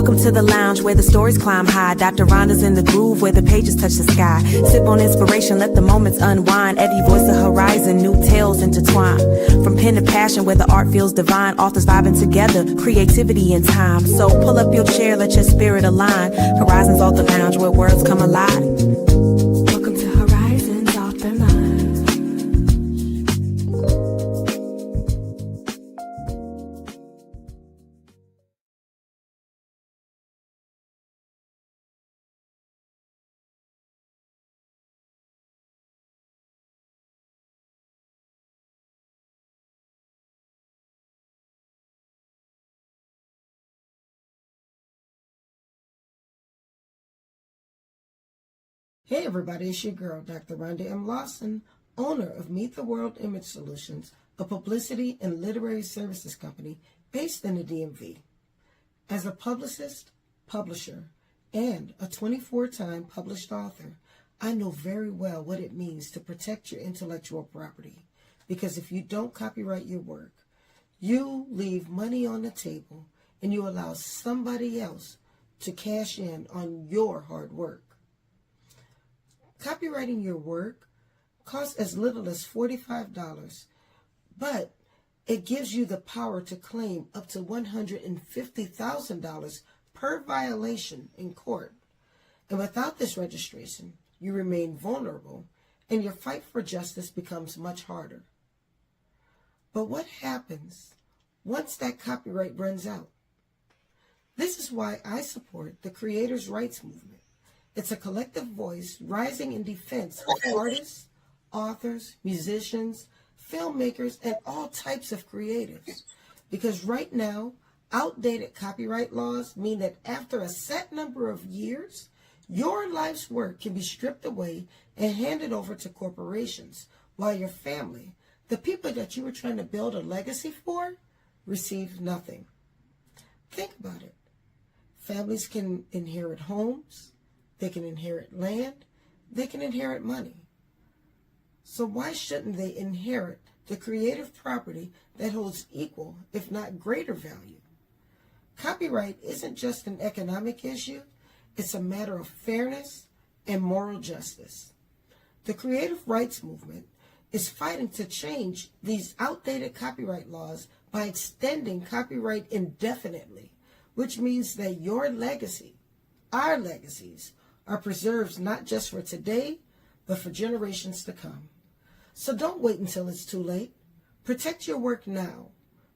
Welcome to the lounge where the stories climb high. Dr. Rhonda's in the groove where the pages touch the sky. Sip on inspiration, let the moments unwind. Eddie voice the horizon, new tales intertwine. From pen to passion where the art feels divine. Authors vibing together, creativity and time. So pull up your chair, let your spirit align. Horizons Author Lounge where words come alive. Welcome to Horizons Author Lounge. Hey everybody, it's your girl, Dr. Rhonda M. Lawson, owner of Meet the World Image Solutions, a publicity and literary services company based in the DMV. As a publicist, publisher, and a 24-time published author, I know very well what it means to protect your intellectual property, because if you don't copyright your work, you leave money on the table and you allow somebody else to cash in on your hard work. Copyrighting your work costs as little as $45, but it gives you the power to claim up to $150,000 per violation in court. And without this registration, you remain vulnerable and your fight for justice becomes much harder. But what happens once that copyright runs out? This is why I support the creators' rights movement. It's a collective voice rising in defense of artists, authors, musicians, filmmakers, and all types of creatives. Because right now, outdated copyright laws mean that after a set number of years, your life's work can be stripped away and handed over to corporations, while your family, the people that you were trying to build a legacy for, receive nothing. Think about it. Families can inherit homes. They can inherit land, they can inherit money. So why shouldn't they inherit the creative property that holds equal, if not greater value? Copyright isn't just an economic issue, it's a matter of fairness and moral justice. The creative rights movement is fighting to change these outdated copyright laws by extending copyright indefinitely, which means that your legacy, our legacies, are preserved not just for today, but for generations to come. So don't wait until it's too late. Protect your work now.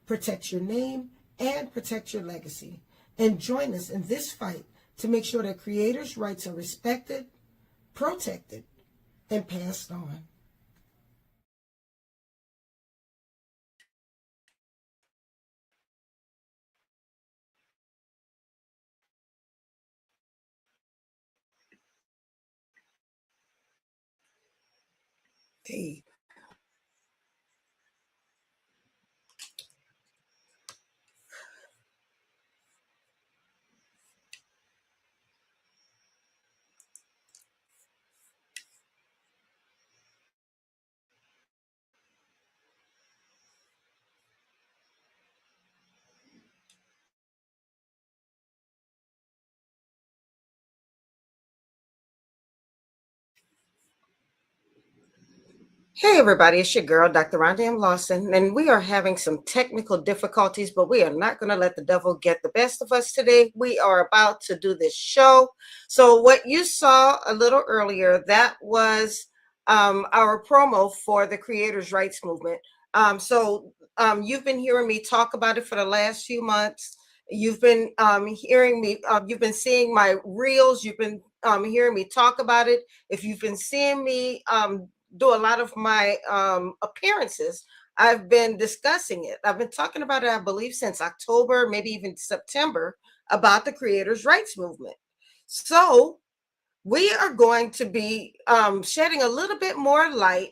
Protect your name and protect your legacy. And join us in this fight to make sure that creators' rights are respected, protected, and passed on. Hey. Hey everybody, it's your girl, Dr. Rhonda M. Lawson, and we are having some technical difficulties, but we are not going to let the devil get the best of us today. We are about to do this show. So what you saw a little earlier, that was our promo for the Creators' Rights Movement. You've been hearing me talk about it for the last few months. You've been hearing me, you've been seeing my reels, you've been hearing me talk about it. If you've been seeing me do a lot of my appearances, I've been discussing it. I've been talking about it, I believe, since October, maybe even September, about the Creators' Rights Movement. So we are going to be shedding a little bit more light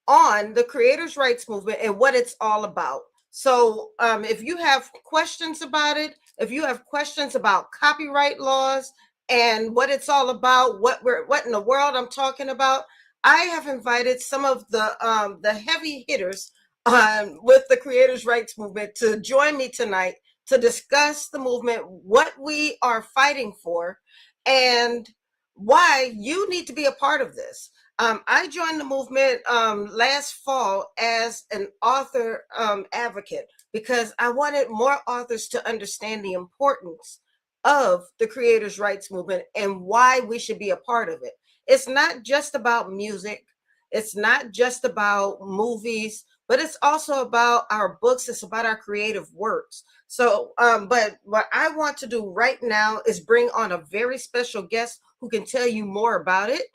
on the Creators' Rights Movement and what it's all about. So if you have questions about it, if you have questions about copyright laws and what it's all about, what in the world I'm talking about, I have invited some of the heavy hitters with the Creators' Rights Movement to join me tonight to discuss the movement, what we are fighting for, and why you need to be a part of this. I joined the movement last fall as an author advocate because I wanted more authors to understand the importance of the creators' rights movement and why we should be a part of it. It's not just about music. It's not just about movies, but it's also about our books. It's about our creative works. So, but what I want to do right now is bring on a very special guest who can tell you more about it.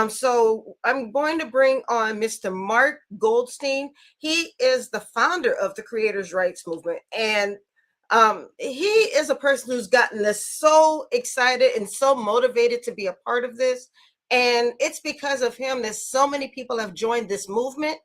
So I'm going to bring on Mr. Mark Goldstein. He is the founder of the Creators' Rights Movement, and he is a person who's gotten us so excited and so motivated to be a part of this. And it's because of him that so many people have joined this movement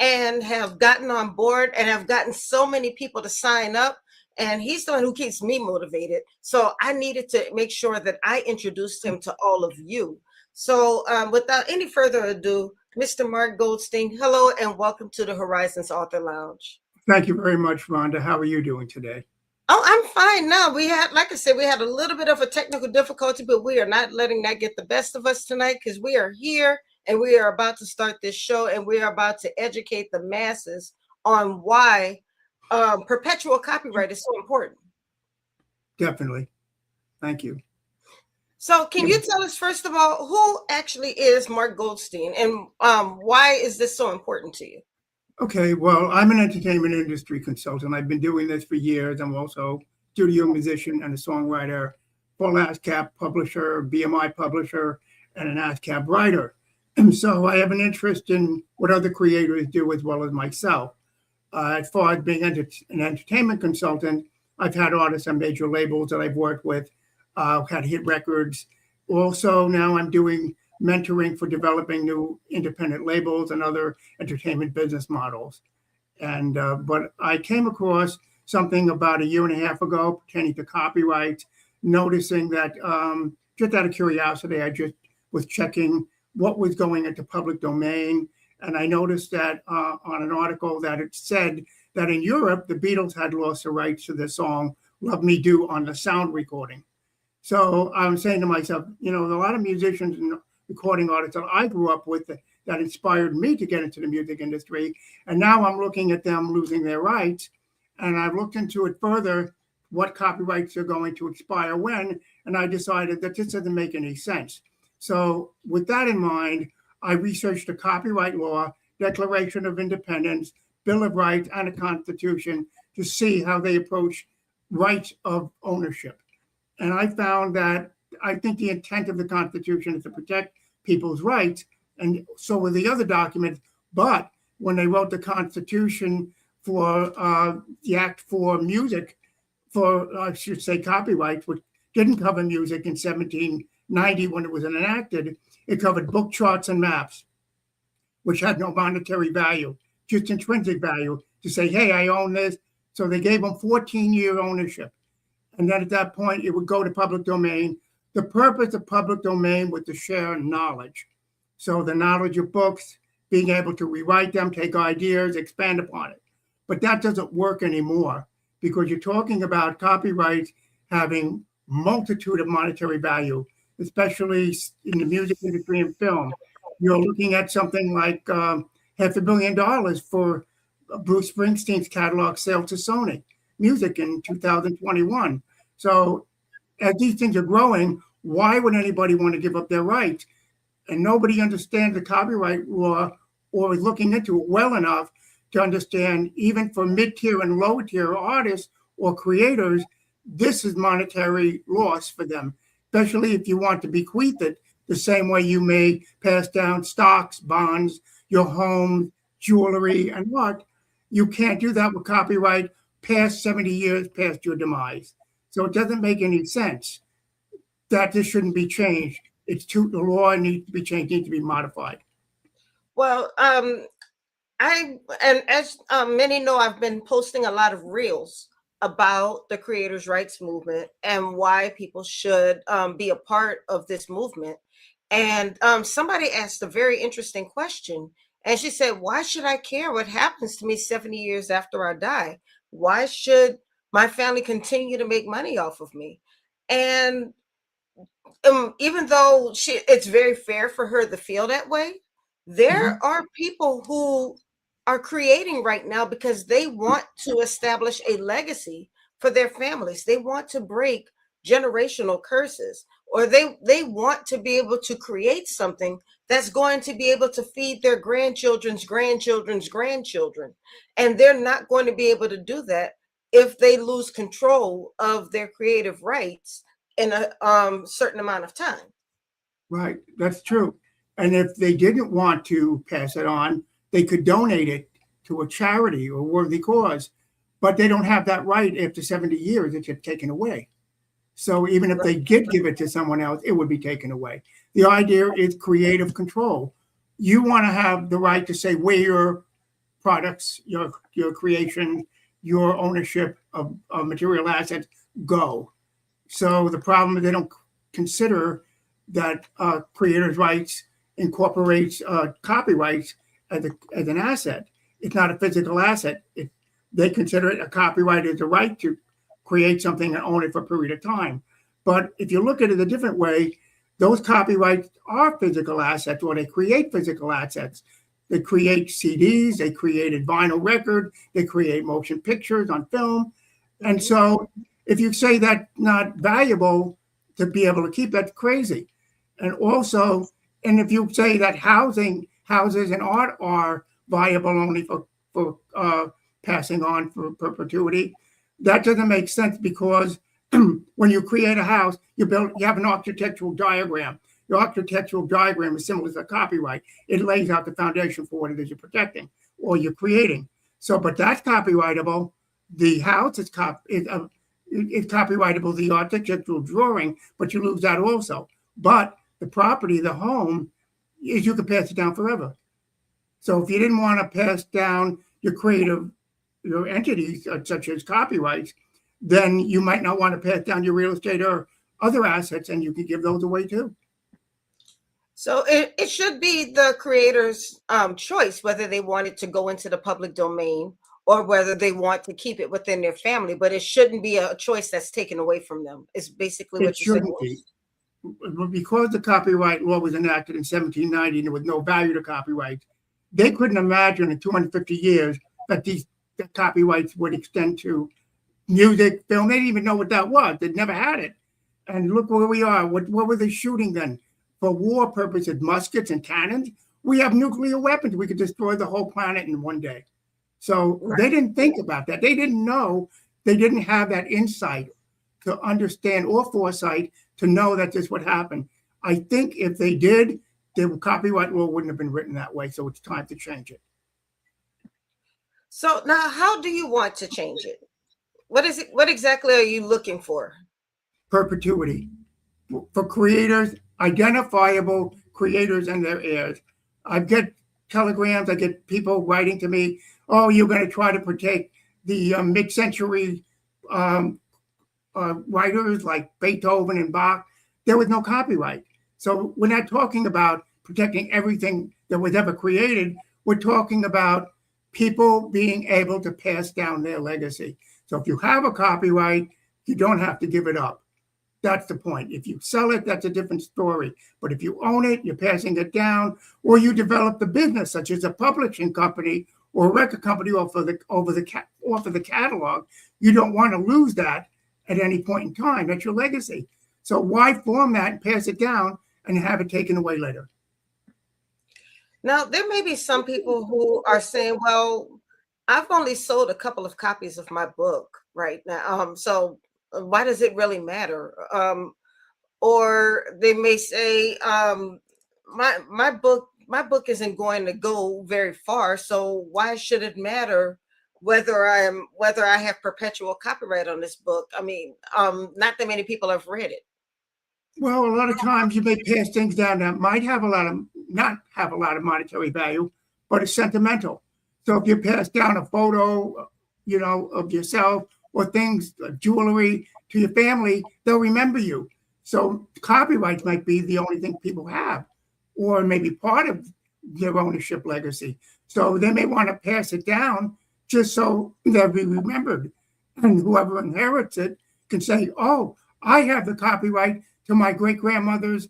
and have gotten on board and have gotten so many people to sign up. And he's the one who keeps me motivated. So I needed to make sure that I introduced him to all of you. So without any further ado, Mr. Mark Goldstein, hello and welcome to the Horizons Author Lounge. Thank you very much, Rhonda. How are you doing today? Oh, I'm fine now. We had, like I said, we had a little bit of a technical difficulty, but we are not letting that get the best of us tonight because we are here and we are about to start this show and we are about to educate the masses on why perpetual copyright is so important. Definitely. Thank you. So can you tell us, first of all, who actually is Mark Goldstein and why is this so important to you? Okay, well, I'm an entertainment industry consultant. I've been doing this for years. I'm also a studio musician and a songwriter, full ASCAP publisher, BMI publisher, and an ASCAP writer. And so I have an interest in what other creators do as well as myself. As far as being an entertainment consultant, I've had artists on major labels that I've worked with, had hit records. Also, now I'm doing mentoring for developing new independent labels and other entertainment business models. And but I came across something about a year and a half ago pertaining to copyright, noticing that just out of curiosity, I just was checking what was going into public domain. And I noticed that on an article that it said that in Europe, the Beatles had lost the rights to the song Love Me Do on the sound recording. So I'm saying to myself, you know, a lot of musicians and recording artists that I grew up with that inspired me to get into the music industry. And now I'm looking at them losing their rights. And I've looked into it further, what copyrights are going to expire when. And I decided that this doesn't make any sense. So with that in mind, I researched the copyright law, Declaration of Independence, Bill of Rights, and a Constitution to see how they approach rights of ownership. And I found that I think the intent of the Constitution is to protect people's rights, and so were the other documents. But when they wrote the Constitution for the Act for Music, for I should say copyrights, which didn't cover music in 1790 when it was enacted, it covered book charts and maps, which had no monetary value, just intrinsic value to say, hey, I own this. So they gave them 14-year ownership. And then at that point, it would go to public domain. The purpose of public domain was to share knowledge. So the knowledge of books, being able to rewrite them, take ideas, expand upon it. But that doesn't work anymore because you're talking about copyrights having multitude of monetary value, especially in the music industry and film. You're looking at something like $500 million for Bruce Springsteen's catalog sale to Sony Music in 2021. So as these things are growing, why would anybody want to give up their rights? And nobody understands the copyright law or is looking into it well enough to understand, even for mid-tier and lower-tier artists or creators, this is monetary loss for them, especially if you want to bequeath it the same way you may pass down stocks, bonds, your home, jewelry, and art. You can't do that with copyright past 70 years past your demise. So it doesn't make any sense that this shouldn't be changed. The law needs to be changed, needs to be modified. Well, as many know, I've been posting a lot of reels about the creators' rights movement and why people should be a part of this movement. And somebody asked a very interesting question. And she said, why should I care what happens to me 70 years after I die? Why should My family continue to make money off of me. And even though it's very fair for her to feel that way, there Mhm. are people who are creating right now because they want to establish a legacy for their families. They want to break generational curses, or they want to be able to create something that's going to be able to feed their grandchildren's grandchildren's grandchildren. And they're not going to be able to do that if they lose control of their creative rights in a certain amount of time. Right, that's true. And if they didn't want to pass it on, they could donate it to a charity or worthy cause, but they don't have that right after 70 years. It gets taken away. So even if they did give it to someone else, it would be taken away. The idea is creative control. You want to have the right to say where your products, your creation, your ownership of material assets go. So the problem is they don't consider that creators' rights incorporates copyrights as an asset. It's not a physical asset. They consider it a copyright as a right to create something and own it for a period of time. But if you look at it a different way, those copyrights are physical assets, or they create physical assets. They create CDs, they created vinyl record, they create motion pictures on film. And so if you say that's not valuable to be able to keep, that's crazy. And also, and if you say that houses and art are viable only for passing on for perpetuity, that doesn't make sense, because when you create a house, you have an architectural diagram. Your architectural diagram is similar to copyright. It lays out the foundation for what it is you're protecting or you're creating. So, but that's copyrightable. The house is copyrightable, the architectural drawing, but you lose that also. But the property, the home, is you can pass it down forever. So if you didn't want to pass down your entities, such as copyrights, then you might not want to pass down your real estate or other assets, and you can give those away too. So it should be the creator's choice whether they want it to go into the public domain or whether they want to keep it within their family, but it shouldn't be a choice that's taken away from them. It's basically It what you said. shouldn't be. Because the copyright law was enacted in 1790 and there was no value to copyright, they couldn't imagine in 250 years that the copyrights would extend to music, film. They didn't even know what that was. They'd never had it. And look where we are. What were they shooting then? For war purposes, muskets and cannons? We have nuclear weapons. We could destroy the whole planet in one day. So they didn't think about that. They didn't know. They didn't have that insight to understand, or foresight to know that this would happen. I think if they did, the copyright law wouldn't have been written that way. So it's time to change it. So now, how do you want to change it? What is it? What exactly are you looking for? Perpetuity for creators, identifiable creators and their heirs. I get telegrams. I get people writing to me, "Oh, you're going to try to protect the mid-century writers like Beethoven and Bach." There was no copyright. So we're not talking about protecting everything that was ever created. We're talking about people being able to pass down their legacy. So if you have a copyright, you don't have to give it up. That's the point. If you sell it, that's a different story. But if you own it, you're passing it down, or you develop the business, such as a publishing company or a record company off of the catalog, you don't want to lose that at any point in time. That's your legacy. So why form that and pass it down and have it taken away later? Now, there may be some people who are saying, well, I've only sold a couple of copies of my book right now. So why does it really matter? Or they may say, my book isn't going to go very far. So why should it matter whether I have perpetual copyright on this book? I mean, not that many people have read it. Well, a lot of times you may pass things down that might have not have a lot of monetary value, but it's sentimental. So if you pass down a photo, of yourself, or things, jewelry, to your family, they'll remember you. So copyrights might be the only thing people have, or maybe part of their ownership legacy. So they may want to pass it down just so they'll be remembered. And whoever inherits it can say, oh, I have the copyright to my great-grandmother's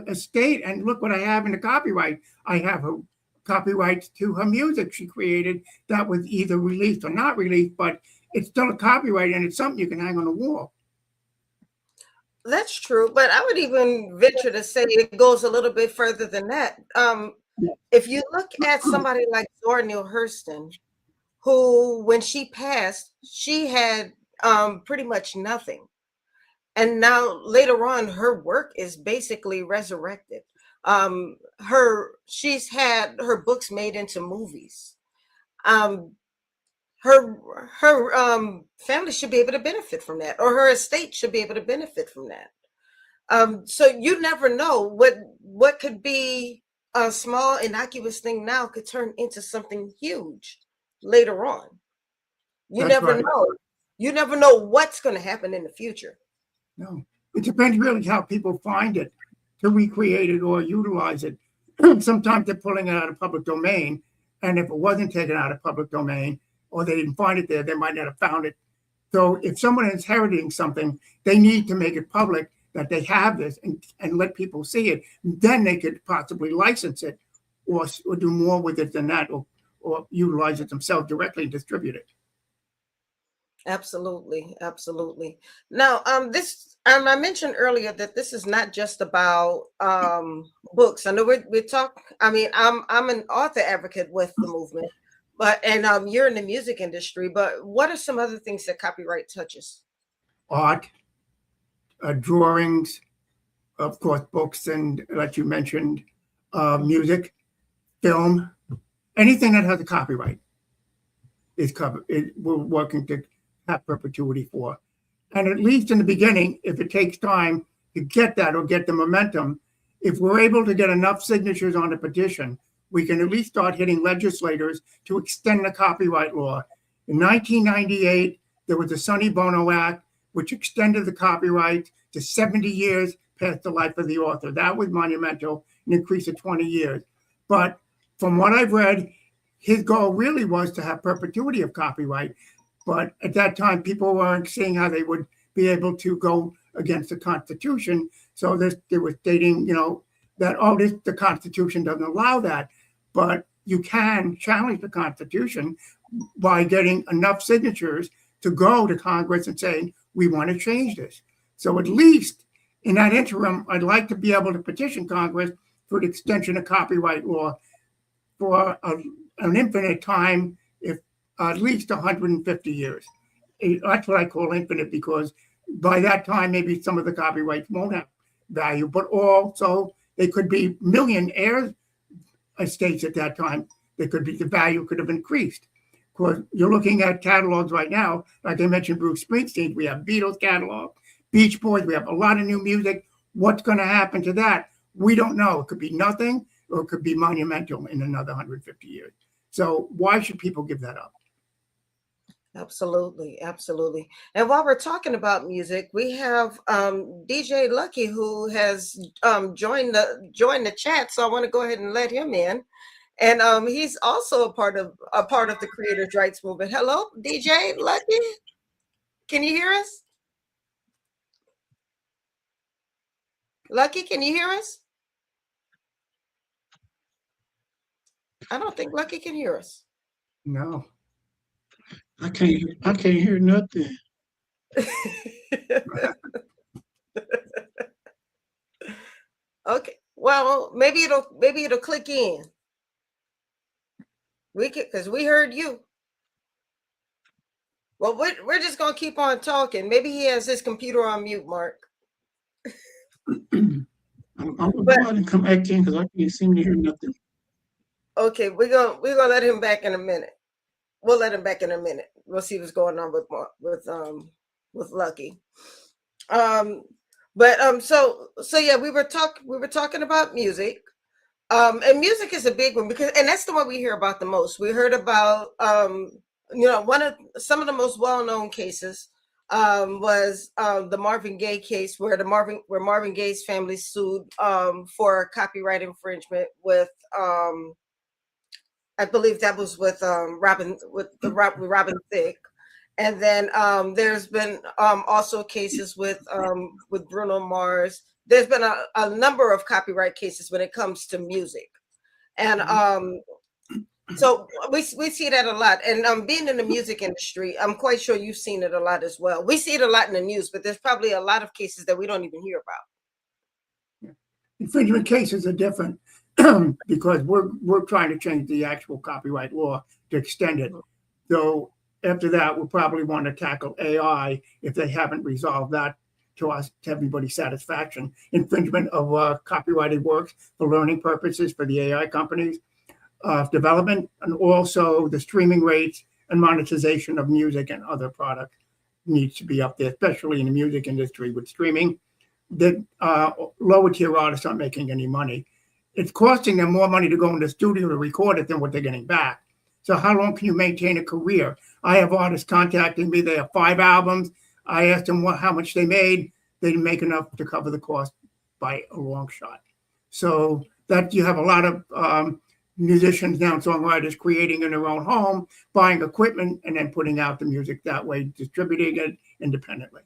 estate, and look what I have in the copyright. I have a copyright to her music she created that was either released or not released, but it's still a copyright, and it's something you can hang on the wall. That's true, but I would even venture to say it goes a little bit further than that. If you look at somebody like Zora Neale Hurston, who, when she passed, she had pretty much nothing. And now later on, her work is basically resurrected. She's had her books made into movies. Her family should be able to benefit from that, or her estate should be able to benefit from that. So you never know what could be a small innocuous thing now could turn into something huge later on. You That's never right. know. You never know what's going to happen in the future. No, it depends really how people find it to recreate it or utilize it. Sometimes they're pulling it out of public domain, and if it wasn't taken out of public domain or they didn't find it there, they might not have found it. So if someone is inheriting something, they need to make it public that they have this and let people see it. Then they could possibly license it or do more with it than that, or utilize it themselves directly and distribute it. Absolutely, absolutely. Now, I mentioned earlier that this is not just about books. I know we talk. I mean, I'm an author advocate with the movement, and you're in the music industry. But what are some other things that copyright touches? Art, drawings, of course, books, and like you mentioned, music, film, anything that has a copyright is covered. We're working to have perpetuity for. And at least in the beginning, if it takes time to get that or get the momentum, if we're able to get enough signatures on the petition, we can at least start hitting legislators to extend the copyright law. In 1998, there was the Sonny Bono Act, which extended the copyright to 70 years past the life of the author. That was monumental, an increase of 20 years. But from what I've read, his goal really was to have perpetuity of copyright. But at that time, people weren't seeing how they would be able to go against the Constitution. So they were stating, that, the Constitution doesn't allow that. But you can challenge the Constitution by getting enough signatures to go to Congress and saying, we want to change this. So at least in that interim, I'd like to be able to petition Congress for the extension of copyright law for an infinite time, if at least 150 years. That's what I call infinite, because by that time, maybe some of the copyrights won't have value, but also they could be millionaire estates at that time. The value could have increased. Of course, you're looking at catalogs right now, like I mentioned, Bruce Springsteen, we have Beatles catalog, Beach Boys, we have a lot of new music. What's going to happen to that? We don't know. It could be nothing, or it could be monumental in another 150 years. So why should people give that up? Absolutely, absolutely. And while we're talking about music, we have DJ Lucky, who has joined the chat. So I want to go ahead and let him in. And he's also a part of the creators' rights movement. Hello, DJ Lucky. Can you hear us? Lucky, can you hear us? I don't think Lucky can hear us. No. I can't hear nothing. Okay. Well, maybe it'll click in. Because we heard you. Well, we're just gonna keep on talking. Maybe he has his computer on mute, Mark. I'm gonna go out and come back in because I can't seem to hear nothing. Okay, we're gonna let him back in a minute. We'll let him back in a minute. We'll see what's going on with Lucky. So yeah, we were talking about music. And music is a big one and that's the one we hear about the most. We heard about some of the most well-known cases was the Marvin Gaye case, where Marvin Gaye's family sued for copyright infringement with I believe that was with Robin Thicke, And then there's been also cases with Bruno Mars. There's been a number of copyright cases when it comes to music. And so we see that a lot. And being in the music industry, I'm quite sure you've seen it a lot as well. We see it a lot in the news, but there's probably a lot of cases that we don't even hear about. Infringement cases are different because we're trying to change the actual copyright law to extend it. So after that, we'll probably want to tackle AI if they haven't resolved that to everybody's satisfaction. Infringement of copyrighted works for learning purposes for the AI companies, development, and also the streaming rates and monetization of music and other products needs to be up there, especially in the music industry with streaming. The lower tier artists aren't making any money. It's costing them more money to go in the studio to record it than what they're getting back. So how long can you maintain a career? I have artists contacting me. They have 5 albums. I asked them how much they made. They didn't make enough to cover the cost by a long shot. So that you have a lot of musicians now, songwriters creating in their own home, buying equipment, and then putting out the music that way, distributing it independently.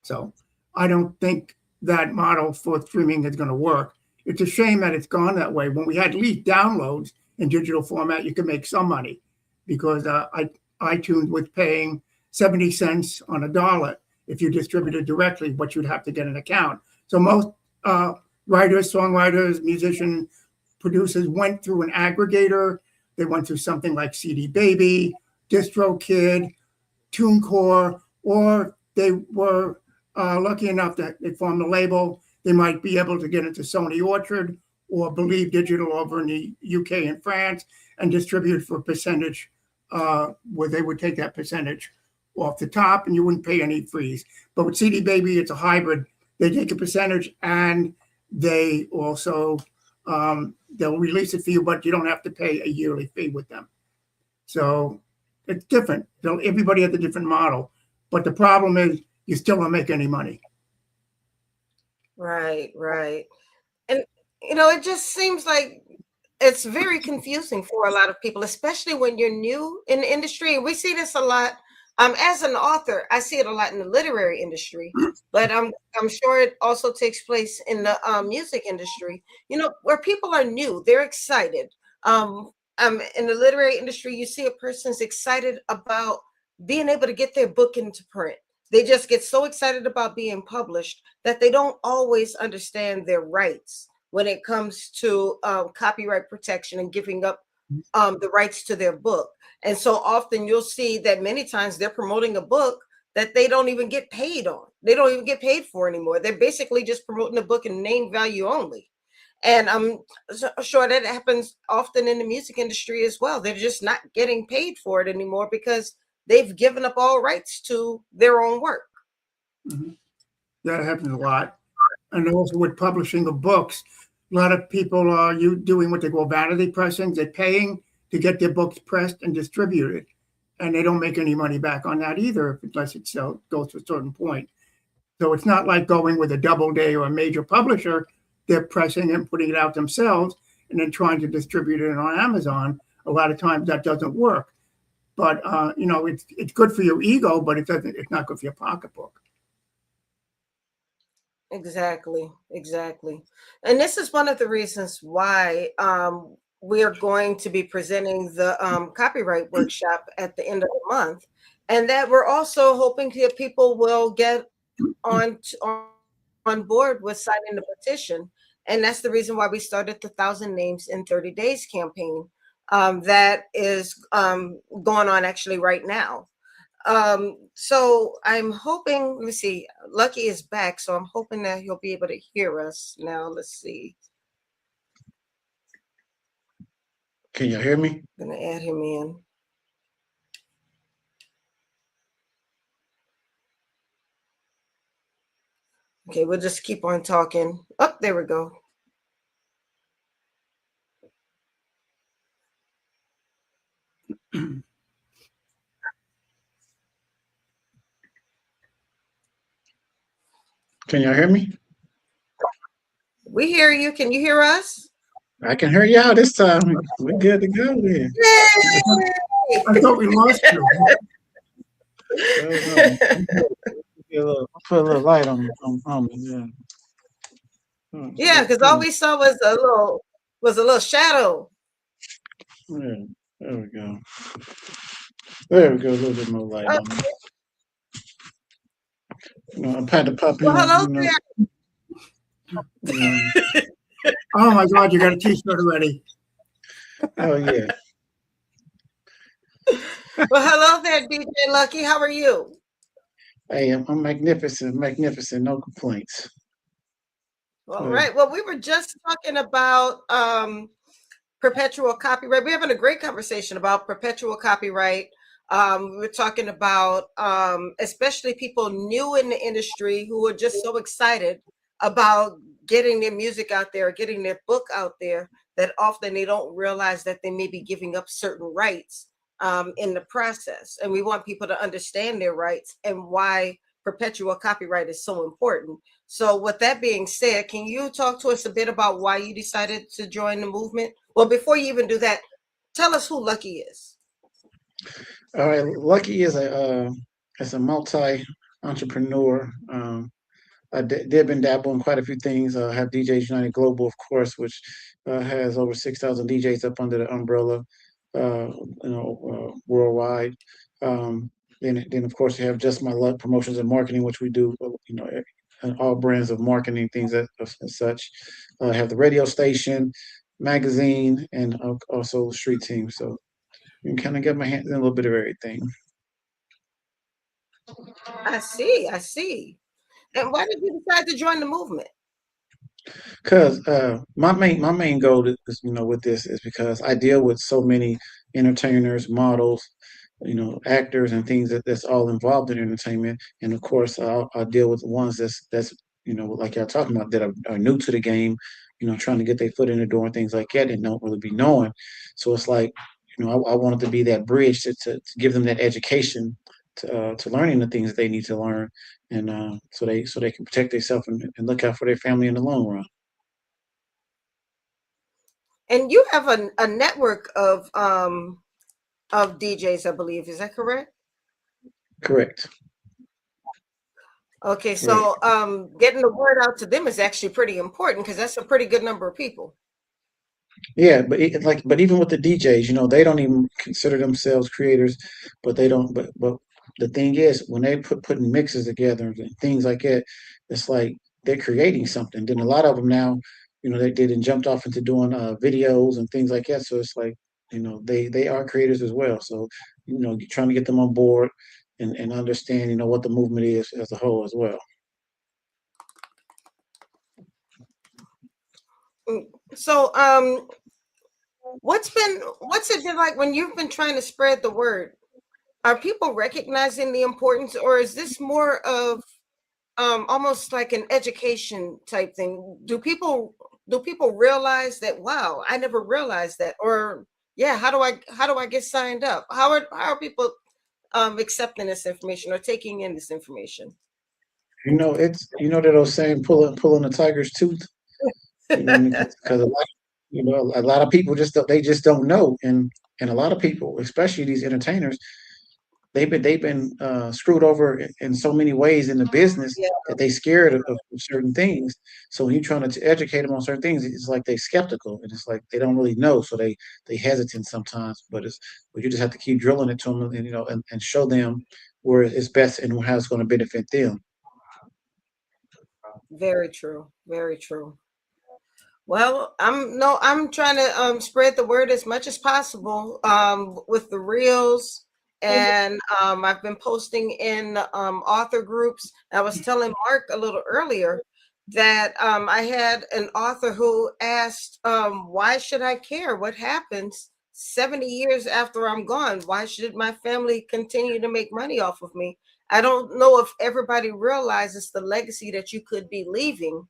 So I don't think that model for streaming is going to work. It's a shame that it's gone that way. When we had least downloads in digital format, you could make some money because iTunes was paying 70 cents on a dollar if you distributed directly, but you'd have to get an account. So most writers, songwriters, musicians, producers went through an aggregator. They went through something like CD Baby, DistroKid, TuneCore, or they were lucky enough that they formed a label. They might be able to get into Sony Orchard or Believe Digital over in the UK and France and distribute for a percentage where they would take that percentage off the top and you wouldn't pay any fees. But with CD Baby, it's a hybrid. They take a percentage and they also, they'll release it for you, but you don't have to pay a yearly fee with them. So it's different. Everybody has a different model. But the problem is you still don't make any money. Right. And, it just seems like it's very confusing for a lot of people, especially when you're new in the industry. We see this a lot. As an author, I see it a lot in the literary industry, but I'm sure it also takes place in the music industry, where people are new, they're excited. In the literary industry, you see a person's excited about being able to get their book into print. They just get so excited about being published that they don't always understand their rights when it comes to copyright protection and giving up the rights to their book. And so often you'll see that many times they're promoting a book that they don't even get paid on. They don't even get paid for anymore. They're basically just promoting the book in name value only. And I'm sure that happens often in the music industry as well. They're just not getting paid for it anymore because they've given up all rights to their own work. Mm-hmm. That happens a lot. And also with publishing of books, a lot of people are doing what they call vanity pressings. They're paying to get their books pressed and distributed. And they don't make any money back on that either unless it goes to a certain point. So it's not like going with a Doubleday or a major publisher. They're pressing and putting it out themselves and then trying to distribute it on Amazon. A lot of times that doesn't work. But, it's good for your ego, but it's not good for your pocketbook. Exactly. And this is one of the reasons why we are going to be presenting the copyright workshop at the end of the month. And that we're also hoping that people will get on board with signing the petition. And that's the reason why we started the 1,000 Names in 30 Days campaign that is going on actually right now. So I'm hoping, let me see, Lucky is back. So I'm hoping that he'll be able to hear us now. Let's see. Can you hear me? I'm going to add him in. Okay, we'll just keep on talking. Oh, there we go. Can y'all hear me? We hear you. Can you hear us? I can hear y'all this time. We're good to go then. I thought we lost you. Put a little light on me. Yeah. Yeah, because all we saw was a little shadow. Yeah, there we go. There we go. A little bit more light on me. Okay. I've had to pop Well, in. hello there. Oh my God, you got a t-shirt already. Oh yeah. Well, hello there, DJ Lucky. How are you? Hey, I'm magnificent, magnificent. No complaints. All right. Well, we were just talking about perpetual copyright. We're having a great conversation about perpetual copyright. We were talking about especially people new in the industry who are just so excited about getting their music out there, getting their book out there, that often they don't realize that they may be giving up certain rights in the process. And we want people to understand their rights and why perpetual copyright is so important. So with that being said, can you talk to us a bit about why you decided to join the movement? Well, before you even do that, tell us who Lucky is. All right, Lucky is a multi entrepreneur. They've been dabbling in quite a few things. I have DJs United Global, of course, which has over 6,000 DJs up under the umbrella, worldwide. Then of course, you have Just My Luck Promotions and Marketing, which we do, all brands of marketing things as such. I have the radio station, magazine, and also the street team. So you can kind of get my hands in a little bit of everything. I see. I see. And why did you decide to join the movement? Because my main goal is, with this is because I deal with so many entertainers, models, actors and things that's all involved in entertainment, and of course I'll deal with the ones that's like y'all talking about that are new to the game, trying to get their foot in the door and things like that and don't really be knowing. So it's like, I wanted to be that bridge to give them that education to learning the things that they need to learn, and so they can protect themselves and look out for their family in the long run. And you have a network of DJs, I believe. Is that correct? Correct. Okay, so getting the word out to them is actually pretty important because that's a pretty good number of people. Yeah, but even with the DJs, they don't even consider themselves creators, but they don't. But the thing is, when they putting mixes together and things like that, it's like they're creating something. Then a lot of them now, they didn't jumped off into doing videos and things like that. So it's like, they are creators as well. So trying to get them on board and understand, what the movement is as a whole as well. So what's it been like when you've been trying to spread the word? Are people recognizing the importance, or is this more of almost like an education type thing? Do people realize that, wow, I never realized that? Or yeah, how do I get signed up? How are people accepting this information or taking in this information? It's that old saying, pulling a tiger's tooth. Because a lot of people just don't know, and a lot of people, especially these entertainers, they've been screwed over in so many ways in the business Yeah, that they scared of certain things. So when you're trying to educate them on certain things, it's like they skeptical, and it's like they don't really know, so they hesitant sometimes. But you just have to keep drilling it to them, and show them where it's best and how it's going to benefit them. very true. Very true. Well, I'm trying to spread the word as much as possible with the reels, and I've been posting in author groups. I was telling Mark a little earlier that I had an author who asked, why should I care what happens 70 years after I'm gone? Why should my family continue to make money off of me? I don't know if everybody realizes the legacy that you could be leaving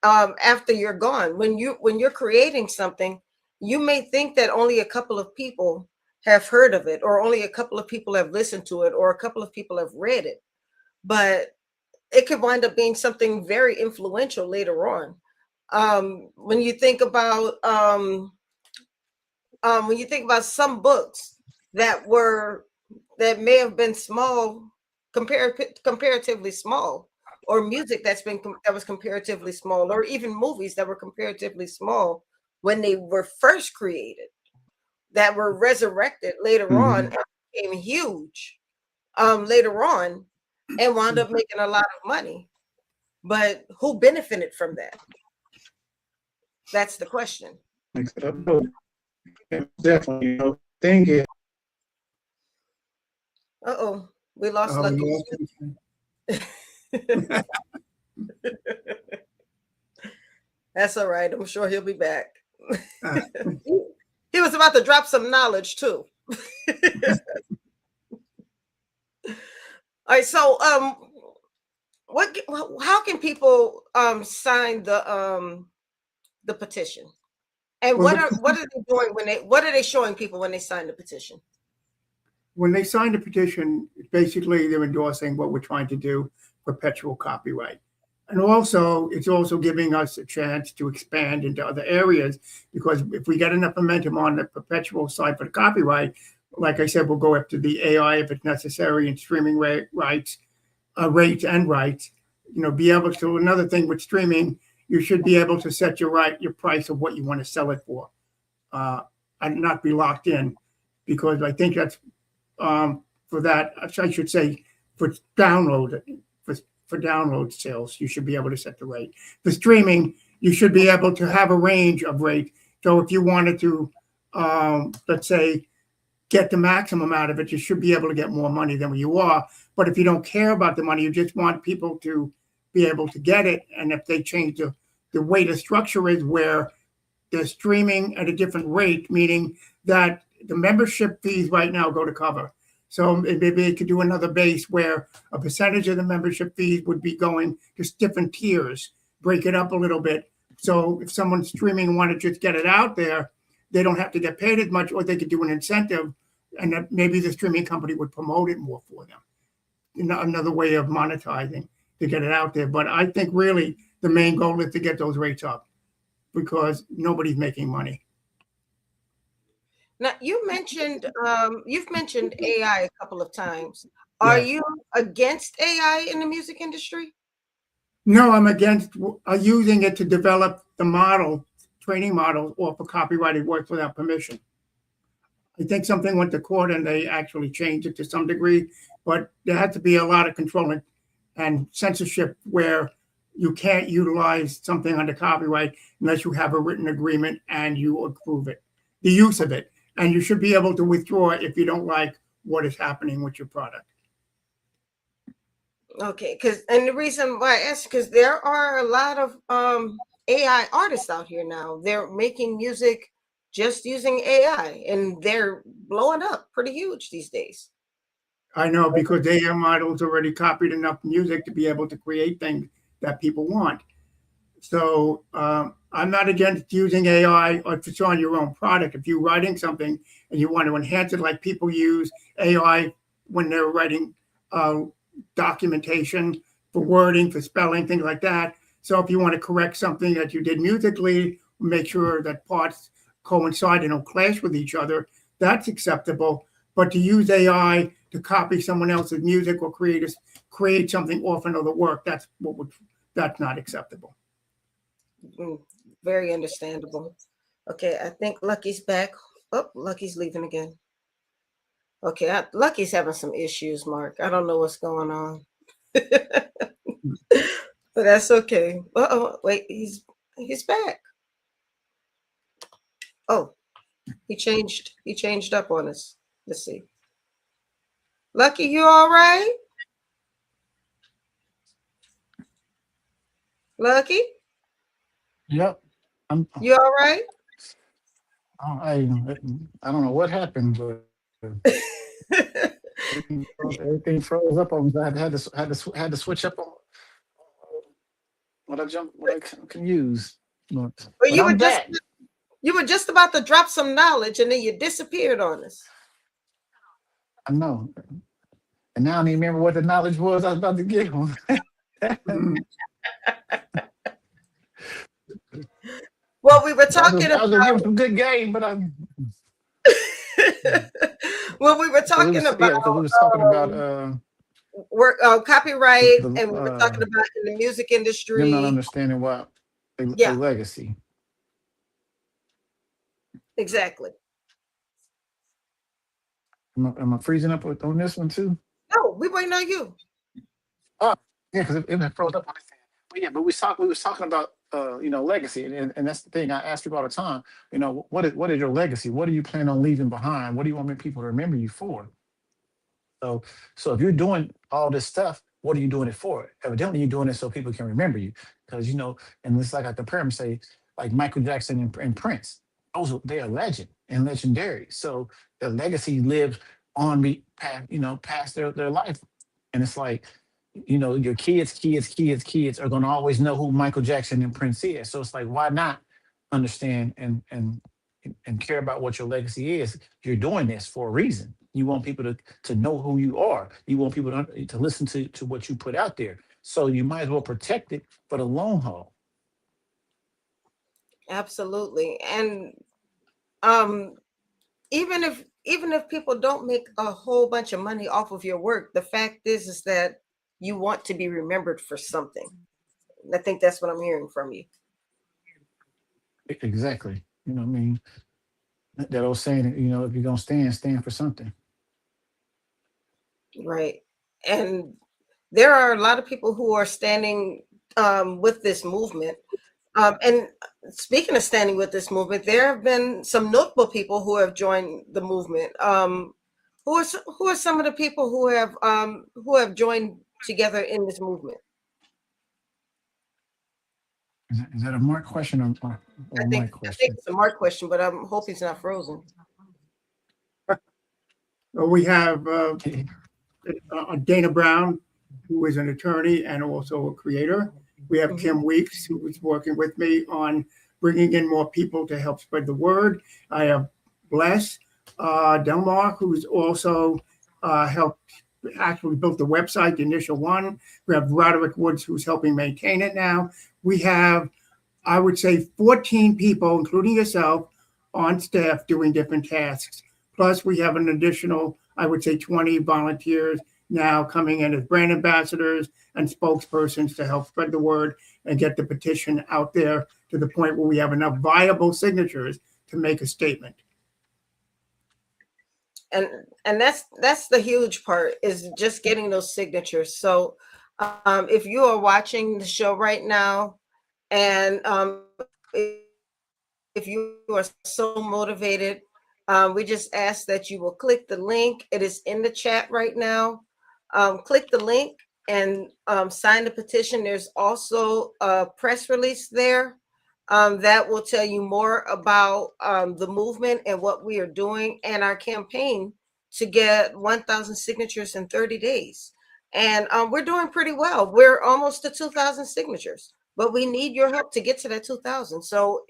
after you're gone. When you're creating something, you may think that only a couple of people have heard of it, or only a couple of people have listened to it, or a couple of people have read it, but it could wind up being something very influential later on. When you think about some books that were that may have been small, comparatively small, or music that was comparatively small, or even movies that were comparatively small when they were first created, that were resurrected later on and became huge later on and wound up making a lot of money. But who benefited from that? That's the question. Definitely, thing is. Uh-oh, we lost Lucky. That's all right. I'm sure he'll be back. He was about to drop some knowledge too. All right, so how can people sign the petition? And what are they doing what are they showing people when they sign the petition? When they sign the petition, basically they're endorsing what we're trying to do, perpetual copyright. And also, it's also giving us a chance to expand into other areas, because if we get enough momentum on the perpetual side for the copyright, like I said, we'll go up to the AI if it's necessary, and streaming rights, rates and rights. Be able to, another thing with streaming, you should be able to set your price of what you want to sell it for, and not be locked in, because I think that's for that, I should say, for download sales, you should be able to set the rate. For streaming, you should be able to have a range of rate. So if you wanted to, let's say, get the maximum out of it, you should be able to get more money than you are. But if you don't care about the money, you just want people to be able to get it. And if they change the way the structure is, where they're streaming at a different rate, meaning that the membership fees right now go to cover. So maybe they could do another base where a percentage of the membership fees would be going to different tiers, break it up a little bit. So if someone's streaming and want to just get it out there, they don't have to get paid as much, or they could do an incentive, and that maybe the streaming company would promote it more for them. Another way of monetizing to get it out there. But I think really the main goal is to get those rates up, because nobody's making money. Now, you've mentioned AI a couple of times. Are you against AI in the music industry? No, I'm against using it to develop the training models, or for copyrighted works without permission. I think something went to court and they actually changed it to some degree, but there has to be a lot of control and censorship, where you can't utilize something under copyright unless you have a written agreement and you approve it, the use of it. And you should be able to withdraw if you don't like what is happening with your product. Okay, and the reason why I asked, because there are a lot of AI artists out here now. They're making music just using AI, and they're blowing up pretty huge these days. I know, because the AI models already copied enough music to be able to create things that people want. So I'm not against using AI or if it's on your own product. If you're writing something and you want to enhance it, like people use AI when they're writing documentation for wording, for spelling, things like that. So if you want to correct something that you did musically, make sure that parts coincide and don't clash with each other, that's acceptable. But to use AI to copy someone else's music or create something off another work, that's not acceptable. Very understandable. Okay, I think Lucky's back. Oh, Lucky's leaving again. Okay, Lucky's having some issues, Mark. I don't know what's going on. But that's okay. Wait, he's back. Oh, he changed up on us. Let's see. Lucky, you all right? Lucky? Yep. You all right? I don't know what happened, but everything froze up on me. I had to switch up on what I can use. But you I'm back. You were just about to drop some knowledge, and then you disappeared on us. I know. And now I don't even remember what the knowledge was I was about to give him. Well, we were talking I was gonna give him some good game, but Well, we were talking about because we was talking about work, the, copyright, the and we were talking about in the music them not industry. understanding what a Yeah, legacy. exactly. Am I freezing up on this one too? No, we waiting on you. Oh, yeah, because it froze up on this thing. But yeah, but we was talking about legacy, and that's the thing I ask people all the time. What is your legacy? What do you plan on leaving behind? What do you want people to remember you for? So, so if you're doing all this stuff, what are you doing it for? Evidently, you're doing it so people can remember you. Because and it's like I compare them, say, like Michael Jackson and Prince. They are legend and legendary. So their legacy lives on past their life. And it's like, your kids are gonna always know who Michael Jackson and Prince is. So it's like, why not understand and care about what your legacy is? You're doing this for a reason. You want people to know who you are. You want people to listen to what you put out there. So you might as well protect it for the long haul. Absolutely. And um, even if people don't make a whole bunch of money off of your work, the fact is that you want to be remembered for something. I think that's what I'm hearing from you. Exactly. What I mean? That old saying, if you're gonna stand for something. Right. And there are a lot of people who are standing with this movement. And speaking of standing with this movement, there have been some notable people who have joined the movement. Who are some of the people who have joined together in this movement? Is that a Mark question or my I think question? it's a Mark question, but I hope he's not frozen. We have Dana Brown, who is an attorney and also a creator. We have Kim Weeks, who is working with me on bringing in more people to help spread the word. I have Bless Delmar, who's also helped actually built the website, the initial one. We have Roderick Woods, who's helping maintain it now. We have, I would say, 14 people, including yourself, on staff doing different tasks. Plus, we have an additional, I would say, 20 volunteers now coming in as brand ambassadors and spokespersons to help spread the word and get the petition out there to the point where we have enough viable signatures to make a statement. And that's the huge part, is just getting those signatures. So if you are watching the show right now, and if you are so motivated, we just ask that you will click the link. It is in the chat right now. Click the link and sign the petition. There's also a press release there that will tell you more about the movement and what we are doing and our campaign to get 1,000 signatures in 30 days. And we're doing pretty well. We're almost to 2,000 signatures, but we need your help to get to that 2,000. So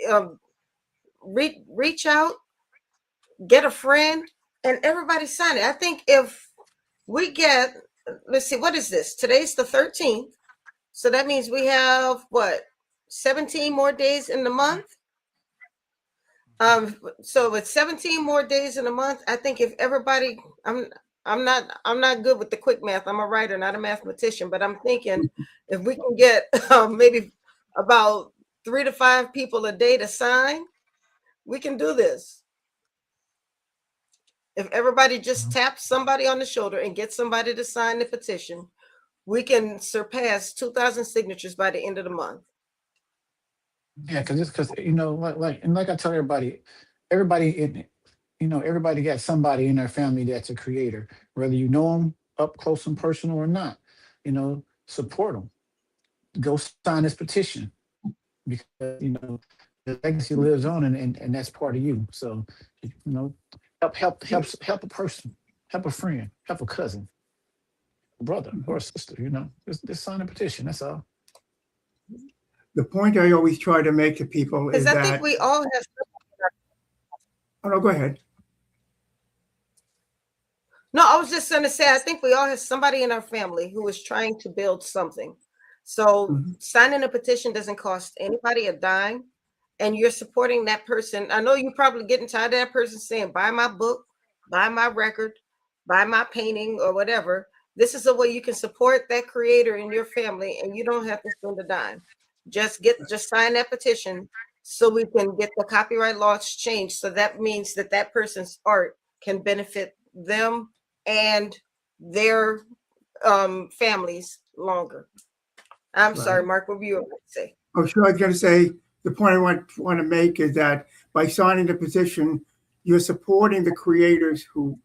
reach out, get a friend, and everybody sign it. I think if we get, let's see, what is this? Today's the 13th. So that means we have 17 more days in the month. So with 17 more days in a month, I think if everybody, I'm not good with the quick math. I'm a writer, not a mathematician, but I'm thinking if we can get maybe about 3 to 5 people a day to sign, we can do this. If everybody just taps somebody on the shoulder and gets somebody to sign the petition, we can surpass 2,000 signatures by the end of the month. Yeah, because like I tell everybody everybody got somebody in their family that's a creator, whether you know them up close and personal or not. Support them. Go sign this petition, because the legacy lives on, and that's part of you. So help a person, help a friend, help a cousin, a brother or a sister. Just sign a petition. That's all. The point I always try to make to people is Because I that, think we all have. oh no, go ahead. No, I was just going to say, I think we all have somebody in our family who is trying to build something. So signing a petition doesn't cost anybody a dime, and you're supporting that person. I know you're probably getting tired of that person saying, buy my book, buy my record, buy my painting or whatever. This is a way you can support that creator in your family, and you don't have to spend a dime. Just sign that petition so we can get the copyright laws changed. So that means that that person's art can benefit them and their families longer. I'm sorry, Mark, what were you about to say? Oh, sure. I was going to say the point I want to make is that by signing the petition, you're supporting the creators who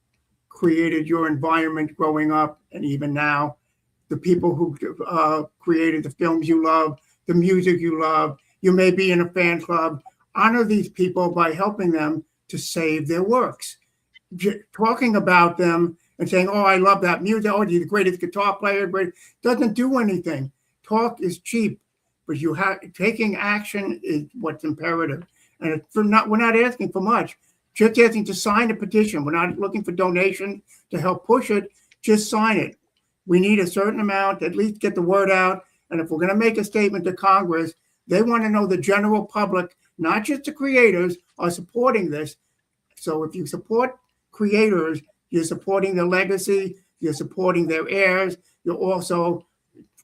created your environment growing up and even now, the people who created the films you love, the music you love. You may be in a fan club. Honor these people by helping them to save their works. Talking about them and saying, oh, I love that music. Oh, you're the greatest guitar player. Great. Doesn't do anything. Talk is cheap, but taking action is what's imperative. And we're not asking for much. Just asking to sign a petition. We're not looking for donations to help push it. Just sign it. We need a certain amount, at least get the word out. And if we're going to make a statement to Congress, they want to know the general public, not just the creators, are supporting this. So if you support creators, you're supporting their legacy, you're supporting their heirs, you're also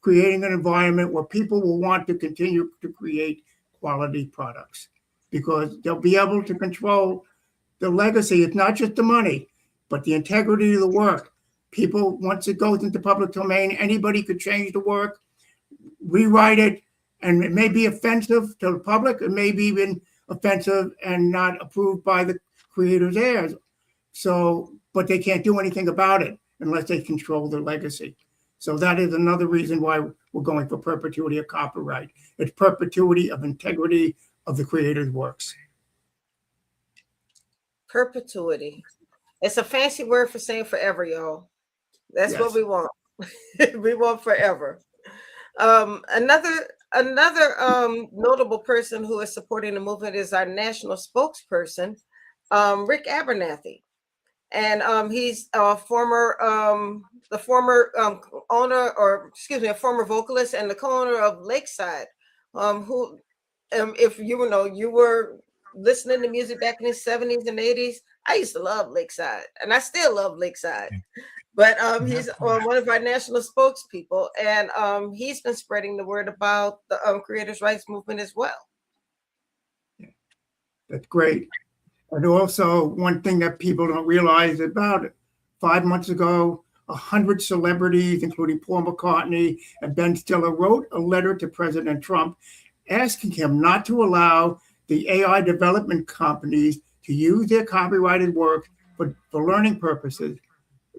creating an environment where people will want to continue to create quality products because they'll be able to control the legacy. It's not just the money, but the integrity of the work. People, once it goes into public domain, anybody could change the work, rewrite it, and it may be offensive to the public. It may be even offensive and not approved by the creator's heirs. So, but they can't do anything about it unless they control the legacy. So that is another reason why we're going for perpetuity of copyright. It's perpetuity of integrity of the creator's works. Perpetuity. It's a fancy word for saying forever, y'all. That's what we want. We want forever. Another notable person who is supporting the movement is our national spokesperson, Rick Abernathy. And he's a former a former vocalist and the co-owner of Lakeside, who, if you were listening to music back in the 70s and 80s, I used to love Lakeside, and I still love Lakeside. But he's one of our national spokespeople, and he's been spreading the word about the creators' rights movement as well. That's great. And also, one thing that people don't realize, about 5 months ago, 100 celebrities, including Paul McCartney and Ben Stiller, wrote a letter to President Trump asking him not to allow the AI development companies to use their copyrighted work for learning purposes.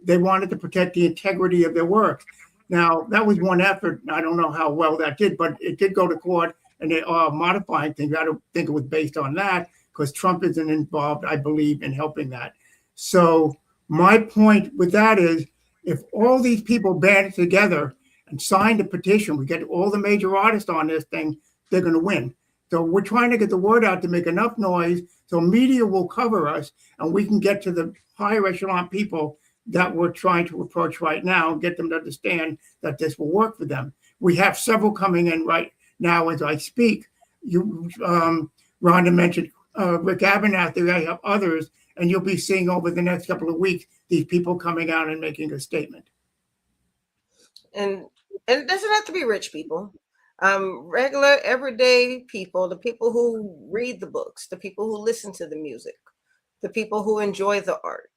They wanted to protect the integrity of their work. Now, that was one effort. I don't know how well that did, but it did go to court, and they are modifying things. I don't think it was based on that, because Trump isn't involved, I believe, in helping that. So my point with that is, if all these people band together and signed a petition, we get all the major artists on this thing, they're going to win. So we're trying to get the word out to make enough noise so media will cover us and we can get to the higher echelon people that we're trying to approach right now and get them to understand that this will work for them. We have several coming in right now as I speak. Rhonda mentioned Rick Abernathy. I have others, and you'll be seeing over the next couple of weeks these people coming out and making a statement. And it doesn't have to be rich people. Regular, everyday people, the people who read the books, the people who listen to the music, the people who enjoy the art.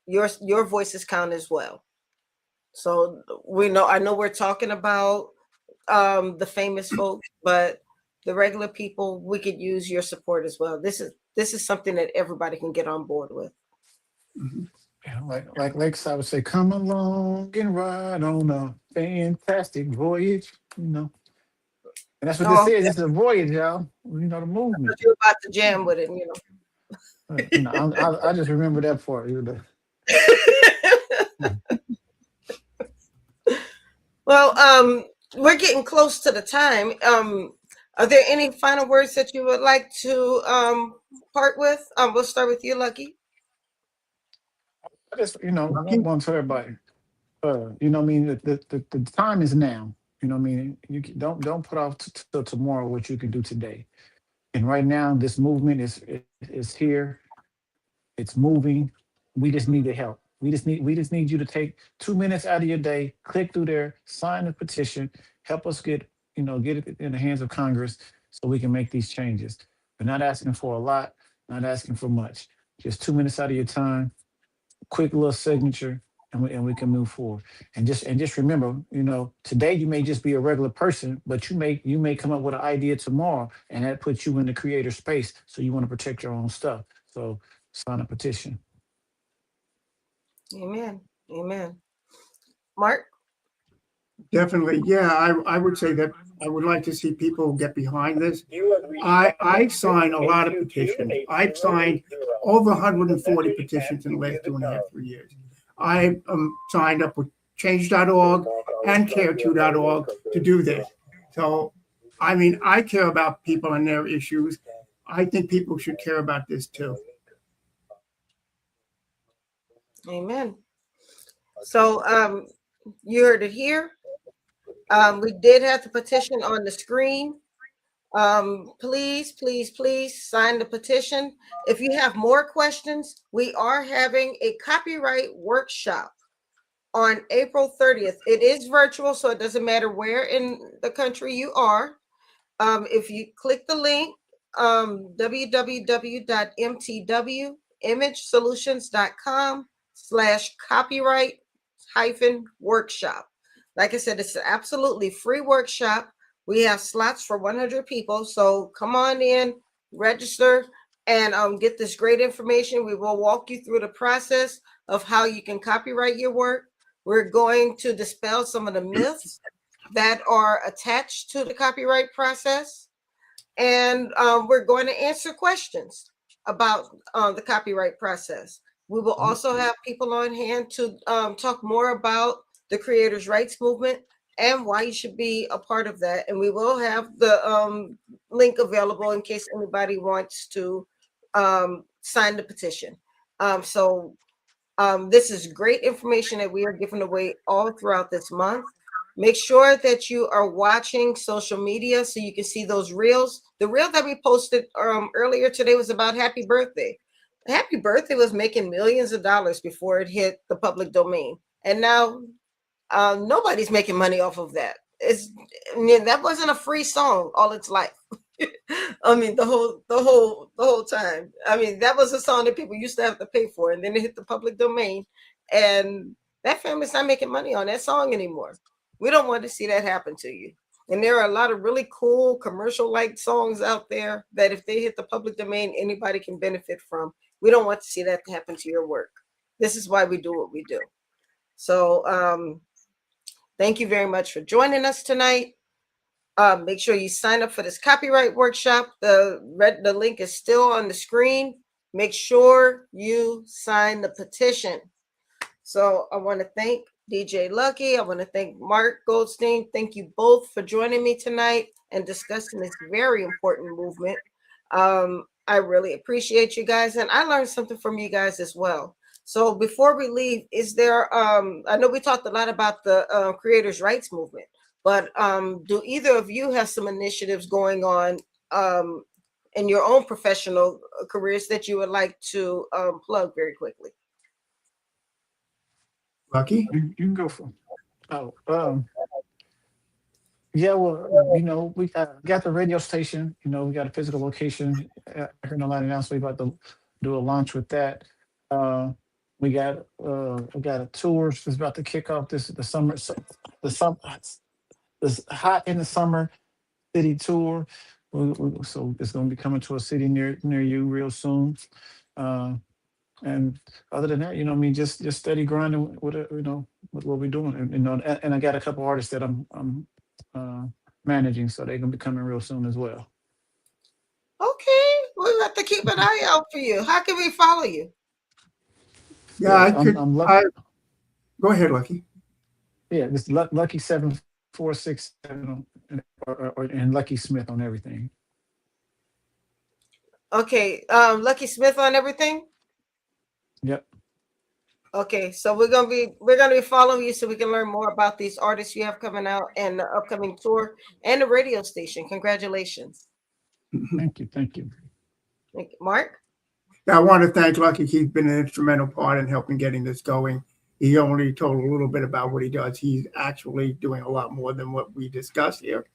Your voices count as well. So I know we're talking about the famous folks, but the regular people, we could use your support as well. This is something that everybody can get on board with. Mm-hmm. Yeah, like Lakeside would say, come along and ride on a fantastic voyage, And that's what this is. It's a voyage, y'all. The movement. You're about to jam with it, I just remember that part. Well, we're getting close to the time. Are there any final words that you would like to part with? We'll start with you, Lucky. I just, I want to tell everybody, the time is now. You don't put off till tomorrow what you can do today. And right now, this movement is here. It's moving. We just need the help. We just need you to take 2 minutes out of your day, click through there, sign the petition, help us get it in the hands of Congress so we can make these changes. We're not asking for a lot, not asking for much. Just 2 minutes out of your time, quick little signature, and we can move forward. And just remember, today you may just be a regular person, but you may come up with an idea tomorrow, and that puts you in the creator space. So you want to protect your own stuff. So sign a petition. Amen. Amen. Mark? Definitely. Yeah, I would say that I would like to see people get behind this. I've signed a lot of petitions. I've signed over 140 petitions in the last 2.5, 3 years. I signed up with change.org and care2.org to do this. So, I mean, I care about people and their issues. I think people should care about this too. Amen. So you heard it here. We did have the petition on the screen. Please, please, please sign the petition. If you have more questions, we are having a copyright workshop on April 30th. It is virtual, so it doesn't matter where in the country you are. If you click the link, www.mtwimagesolutions.com/copyright-workshop. Like I said, it's an absolutely free workshop. We have slots for 100 people. So come on in, register, and get this great information. We will walk you through the process of how you can copyright your work. We're going to dispel some of the myths that are attached to the copyright process. And we're going to answer questions about the copyright process. We will also have people on hand to talk more about the creators' rights movement and why you should be a part of that. And we will have the link available in case anybody wants to sign the petition. This is great information that we are giving away all throughout this month. Make sure that you are watching social media so you can see those reels. The reel that we posted earlier today was about Happy Birthday. Happy Birthday was making millions of dollars before it hit the public domain. And now nobody's making money off of that. That wasn't a free song all its life. I mean, the whole time. I mean, that was a song that people used to have to pay for, and then it hit the public domain, and that family's not making money on that song anymore. We don't want to see that happen to you. And there are a lot of really cool commercial-like songs out there that if they hit the public domain, anybody can benefit from. We don't want to see that happen to your work. This is why we do what we do. So thank you very much for joining us tonight. Make sure you sign up for this copyright workshop. The link is still on the screen. Make sure you sign the petition. So I want to thank DJ Lucky. I want to thank Mark Goldstein. Thank you both for joining me tonight and discussing this very important movement. I really appreciate you guys, and I learned something from you guys as well. So before we leave, is there, I know we talked a lot about the creators' rights movement, but do either of you have some initiatives going on in your own professional careers that you would like to plug very quickly? Lucky? You can go for. Yeah, well, we got the radio station. We got a physical location. I heard a lot of announcements. We about to do a launch with that. We got a tour that's about to kick off the summer. This hot in the summer city tour. So it's going to be coming to a city near you real soon. And other than that, just steady grinding with it, with what we're doing. And I got a couple artists that I'm managing, so they're gonna be coming real soon as well. Okay, we have to keep an eye out for you. How can we follow you? Yeah, I'm lucky. Go ahead, Lucky. Yeah, it's Lucky 7467 and Lucky Smith on everything. Okay, Lucky Smith on everything. Yep. Okay, so we're gonna be following you so we can learn more about these artists you have coming out and the upcoming tour and the radio station. Congratulations. Thank you. Mark? I want to thank Lucky. He's been an instrumental part in helping getting this going. He only told a little bit about what he does. He's actually doing a lot more than what we discussed here.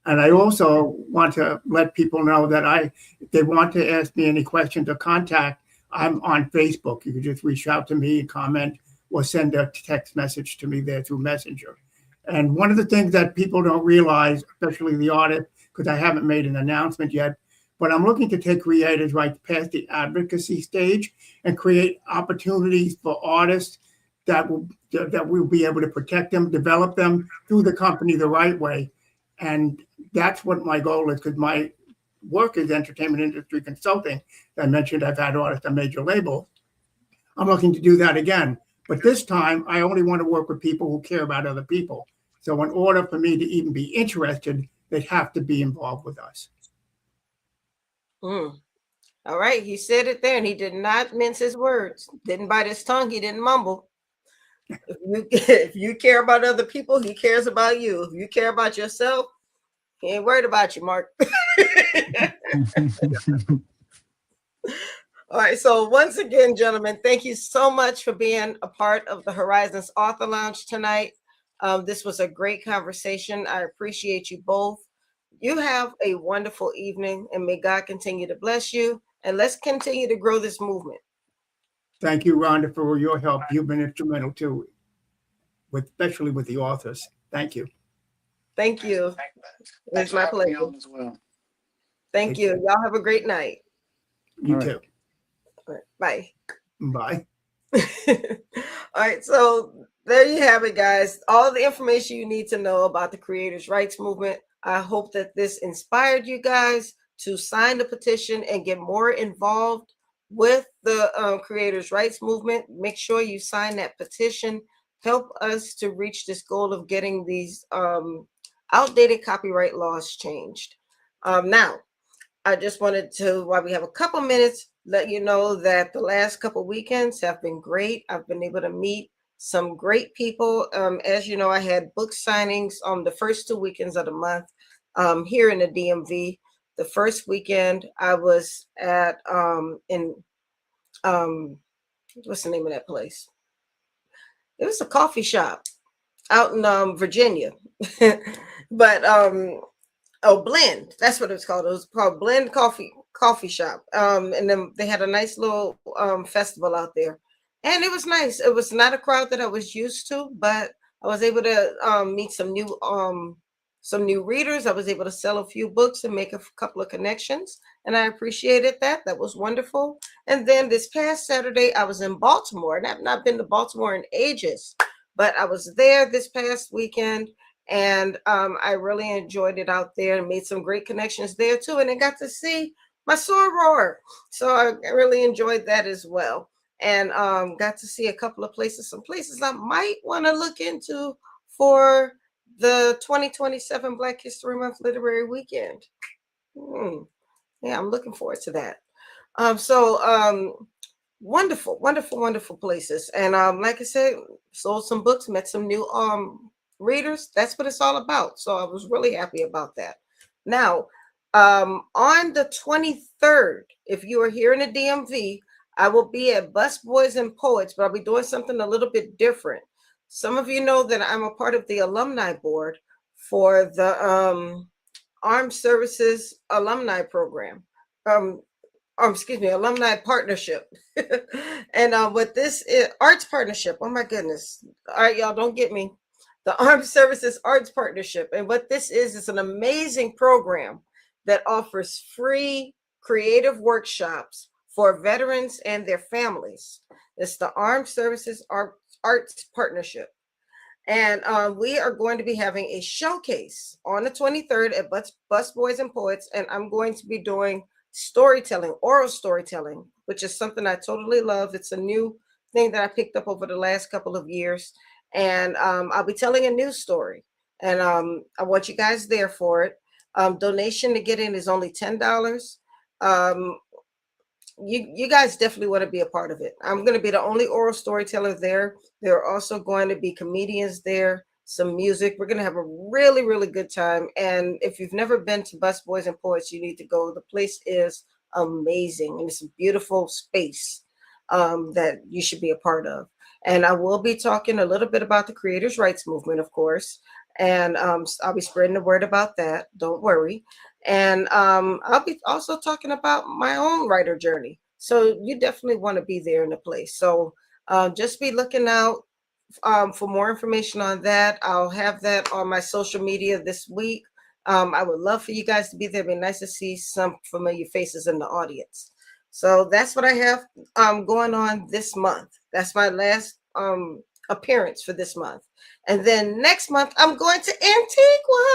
And I also want to let people know that if they want to ask me any questions or contact, I'm on Facebook. You can just reach out to me and comment or send a text message to me there through Messenger. And one of the things that people don't realize, especially the artists, because I haven't made an announcement yet, but I'm looking to take creators right past the advocacy stage and create opportunities for artists that will be able to protect them, develop them through the company the right way. And that's what my goal is, because my work is entertainment industry consulting. I mentioned I've had artists on major labels. I'm looking to do that again. But this time, I only want to work with people who care about other people. So in order for me to even be interested, they have to be involved with us. All right. He said it there, and he did not mince his words. Didn't bite his tongue. He didn't mumble. If you care about other people, he cares about you. If you care about yourself, he ain't worried about you, Mark. All right. So once again, gentlemen, thank you so much for being a part of the Horizons Author Lounge tonight. This was a great conversation. I appreciate you both. You have a wonderful evening, and may God continue to bless you. And let's continue to grow this movement. Thank you, Rhonda, for your help. You've been instrumental too, especially with the authors. Thank you. Thank you. It's my pleasure. As well. Thank you. Y'all have a great night. You too. All right, bye. All right. So there you have it, guys. All the information you need to know about the Creators' Rights Movement. I hope that this inspired you guys to sign the petition and get more involved with the Creators' Rights Movement. Make sure you sign that petition. Help us to reach this goal of getting these outdated copyright laws changed. Now, I just wanted to, while we have a couple minutes, let you know that the last couple weekends have been great. I've been able to meet some great people. As you know, I had book signings on the first 2 weekends of the month here in the DMV. The first weekend I was at what's the name of that place? It was a coffee shop out in Virginia. But Blend, that's what it was called. It was called Blend Coffee Shop. And then they had a nice little festival out there. And it was nice. It was not a crowd that I was used to, but I was able to meet some new readers. I was able to sell a few books and make a couple of connections, and I appreciated that. That was wonderful. And then this past Saturday, I was in Baltimore, and I've not been to Baltimore in ages, but I was there this past weekend, and I really enjoyed it out there and made some great connections there too. And I got to see my soror, so I really enjoyed that as well. And got to see a couple of places, some places I might want to look into for the 2027 Black History Month Literary Weekend. Yeah, I'm looking forward to that. Wonderful, wonderful, wonderful places. And like I said, sold some books, met some new readers. That's what it's all about. So I was really happy about that. Now, on the 23rd, if you are here in the DMV, I will be at Busboys and Poets, but I'll be doing something a little bit different. Some of you know that I'm a part of the alumni board for the Armed Services Alumni Program. Alumni Partnership. And what this is, Arts Partnership. Oh my goodness. All right, y'all, don't get me. The Armed Services Arts Partnership. And what this is an amazing program that offers free creative workshops for veterans and their families. It's the Armed Services Arts Partnership. And we are going to be having a showcase on the 23rd at Busboys and Poets. And I'm going to be doing storytelling, oral storytelling, which is something I totally love. It's a new thing that I picked up over the last couple of years. And I'll be telling a news story. And I want you guys there for it. Donation to get in is only $10. You guys definitely want to be a part of it. I'm going to be the only oral storyteller there. There are also going to be comedians there, some music. We're going to have a really, really good time. And if you've never been to Busboys and Poets, you need to go. The place is amazing. And it's a beautiful space that you should be a part of. And I will be talking a little bit about the creators' rights movement, of course. And I'll be spreading the word about that. Don't worry. And I'll be also talking about my own writer journey. So you definitely want to be there in the place. So just be looking out for more information on that. I'll have that on my social media this week. I would love for you guys to be there. It'd be nice to see some familiar faces in the audience. So that's what I have going on this month. That's my last appearance for this month. And then next month, I'm going to Antigua.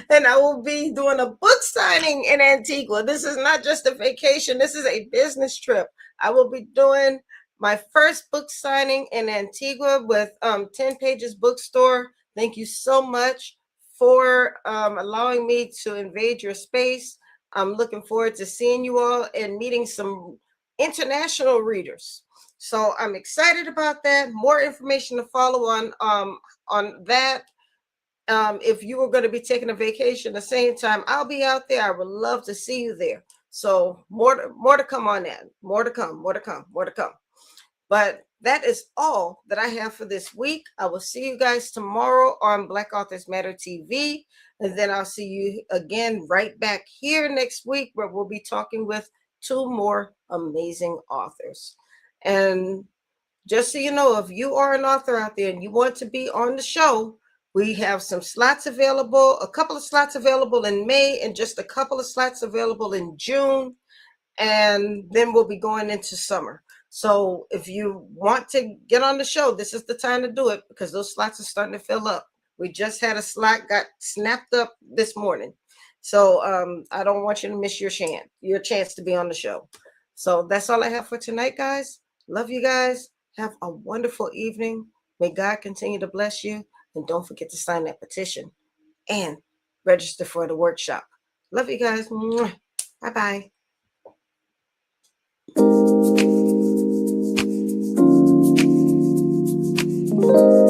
And I will be doing a book signing in Antigua. This is not just a vacation. This is a business trip. I will be doing my first book signing in Antigua with 10 Pages Bookstore. Thank you so much for allowing me to invade your space. I'm looking forward to seeing you all and meeting some international readers. So I'm excited about that. More information to follow on that. If you were going to be taking a vacation at the same time, I'll be out there. I would love to see you there. So more to come on that. More to come. But that is all that I have for this week. I will see you guys tomorrow on Black Authors Matter TV. And then I'll see you again right back here next week, where we'll be talking with 2 more amazing authors. And just so you know, if you are an author out there and you want to be on the show, we have some slots available, a couple of slots available in May and just a couple of slots available in June. And then we'll be going into summer. So if you want to get on the show, this is the time to do it, because those slots are starting to fill up. We just had a slot got snapped up this morning. So I don't want you to miss your chance to be on the show. So that's all I have for tonight, guys. Love you guys. Have a wonderful evening. May God continue to bless you. And don't forget to sign that petition and register for the workshop. Love you guys. Bye-bye. Thank you.